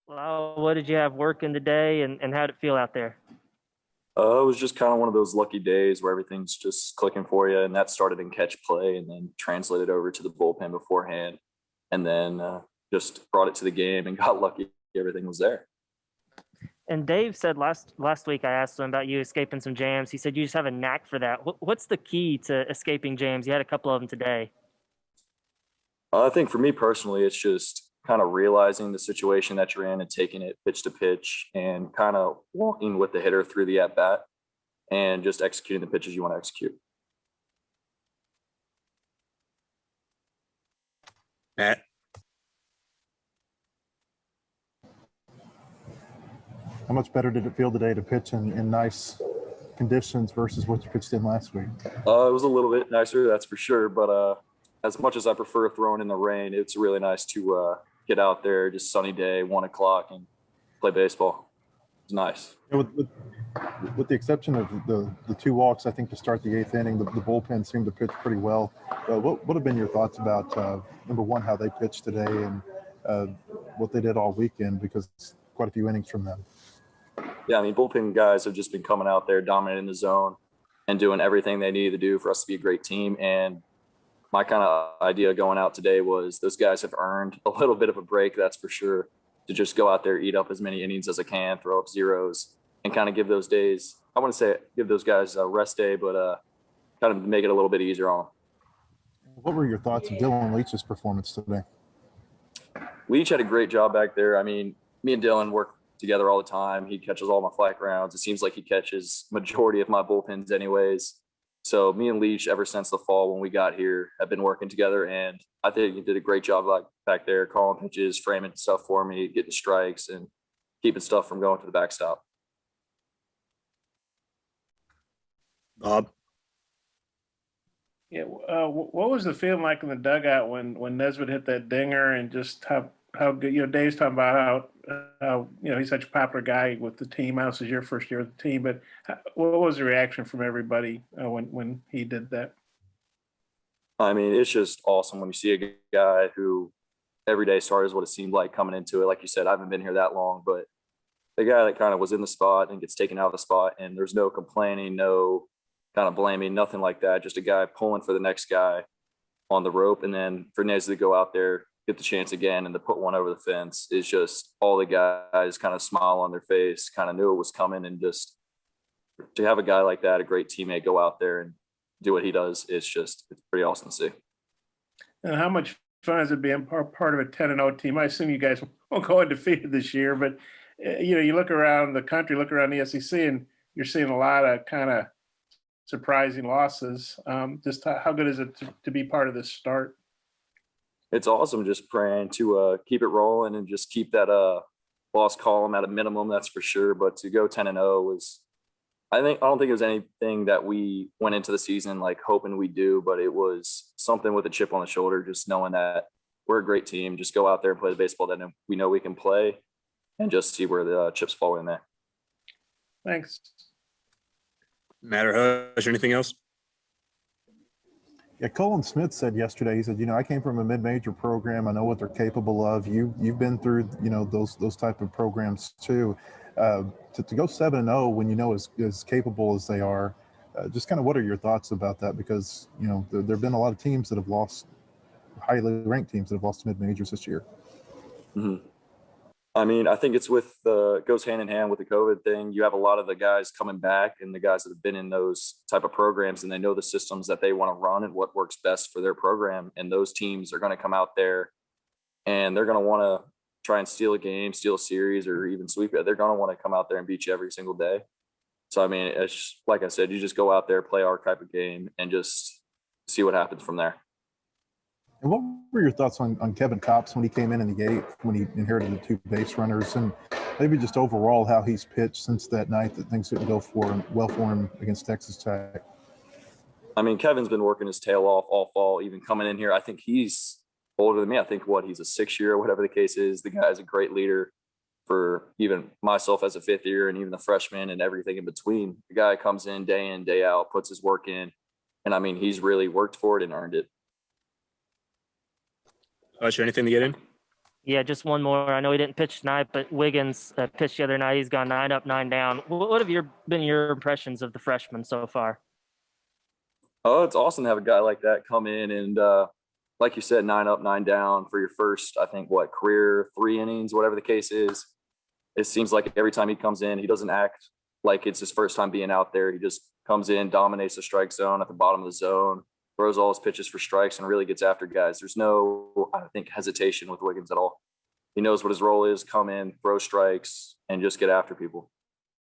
What did you have working today and how did it feel out there? It was just kind of one of those lucky days where everything's just clicking for you, and that started in catch play, and then translated over to the bullpen beforehand, and then just brought it to the game and got lucky. Everything was there. And Dave said last week I asked him about you escaping some jams. He said you just have a knack for that. What's the key to escaping jams? You had a couple of them today. I think for me personally, it's just kind of realizing the situation that you're in and taking it pitch to pitch and kind of walking with the hitter through the at bat and just executing the pitches you want to execute. Matt, How much better did it feel today to pitch in nice conditions versus what you pitched in last week? It was a little bit nicer, that's for sure. But as much as I prefer throwing in the rain, it's really nice to get out there, just sunny day, 1 o'clock, and play baseball. It's nice. With the exception of the two walks, I think to start the eighth inning, the bullpen seemed to pitch pretty well. What have been your thoughts about number one, how they pitched today, and what they did all weekend? Because quite a few innings from them. Yeah, I mean, bullpen guys have just been coming out there, dominating the zone, and doing everything they need to do for us to be a great team. And my kind of idea going out today was those guys have earned a little bit of a break, that's for sure, to just go out there, eat up as many innings as I can, throw up zeros, and kind of give those days, I want to say give those guys a rest day, but kind of make it a little bit easier on them. What were your thoughts of Dylan Leach's performance today? We each had a great job back there. I mean, me and Dylan work together all the time. He catches all my flat grounds. It seems like he catches majority of my bullpens anyways. So me and Leach, ever since the fall when we got here, have been working together, and I think he did a great job back there, calling pitches, framing stuff for me, getting strikes, and keeping stuff from going to the backstop. Bob. Yeah, what was the feeling like in the dugout when Nesbitt hit that dinger, and just how good, Dave's talking about how he's such a popular guy with the team. This is your first year with the team, but what was the reaction from everybody when he did that? I mean, it's just awesome when you see a guy who every day started is what it seemed like coming into it. Like you said, I haven't been here that long, but the guy that kind of was in the spot and gets taken out of the spot, and there's no complaining, no kind of blaming, nothing like that. Just a guy pulling for the next guy on the rope. And then for Nez to go out there, get the chance again, and to put one over the fence is just all the guys kind of smile on their face, kind of knew it was coming. And just to have a guy like that, a great teammate, go out there and do what he does, it's pretty awesome to see. And how much fun is it being part of a 10-0 team? I assume you guys won't go undefeated this year, but you look around the country, look around the SEC, and you're seeing a lot of kind of surprising losses. Just how good is it to be part of this start? It's awesome. Just praying to keep it rolling and just keep that loss column at a minimum, that's for sure. But to go 10-0 was, I don't think it was anything that we went into the season like hoping we do, but it was something with a chip on the shoulder, just knowing that we're a great team. Just go out there and play the baseball that we know we can play, and just see where the chips fall in there. Thanks. Matt or Hush, anything else? Yeah, Colin Smith said yesterday, he said, I came from a mid-major program. I know what they're capable of. You've been through, those type of programs too. To go 7-0 when as capable as they are, just kind of what are your thoughts about that? Because, there have been a lot of teams that have lost, highly ranked teams that have lost mid-majors this year. Mm-hmm. I mean, I think it's goes hand in hand with the COVID thing. You have a lot of the guys coming back and the guys that have been in those type of programs, and they know the systems that they want to run and what works best for their program. And those teams are going to come out there and they're going to want to try and steal a game, steal a series, or even sweep it. They're going to want to come out there and beat you every single day. So, I mean, it's just, like I said, you just go out there, play our type of game, and just see what happens from there. And what were your thoughts on Kevin Kopps when he came in the eighth, when he inherited the two base runners, and maybe just overall how he's pitched since that night that things didn't go well for him against Texas Tech? I mean, Kevin's been working his tail off all fall, even coming in here. I think he's older than me. I think he's a 6th year or whatever the case is. The guy's a great leader for even myself as a 5th year and even the freshman and everything in between. The guy comes in, day out, puts his work in. And I mean, he's really worked for it and earned it. Usher, anything to get in? Yeah, just one more. I know he didn't pitch tonight, but Wiggins pitched the other night. He's gone 9 up, 9 down. What have been your impressions of the freshman so far? Oh, it's awesome to have a guy like that come in and, like you said, 9 up, 9 down for your first, I think, career 3 innings, whatever the case is. It seems like every time he comes in, he doesn't act like it's his first time being out there. He just comes in, dominates the strike zone at the bottom of the zone, throws all his pitches for strikes, and really gets after guys. There's no, I think, hesitation with Wiggins at all. He knows what his role is: come in, throw strikes, and just get after people.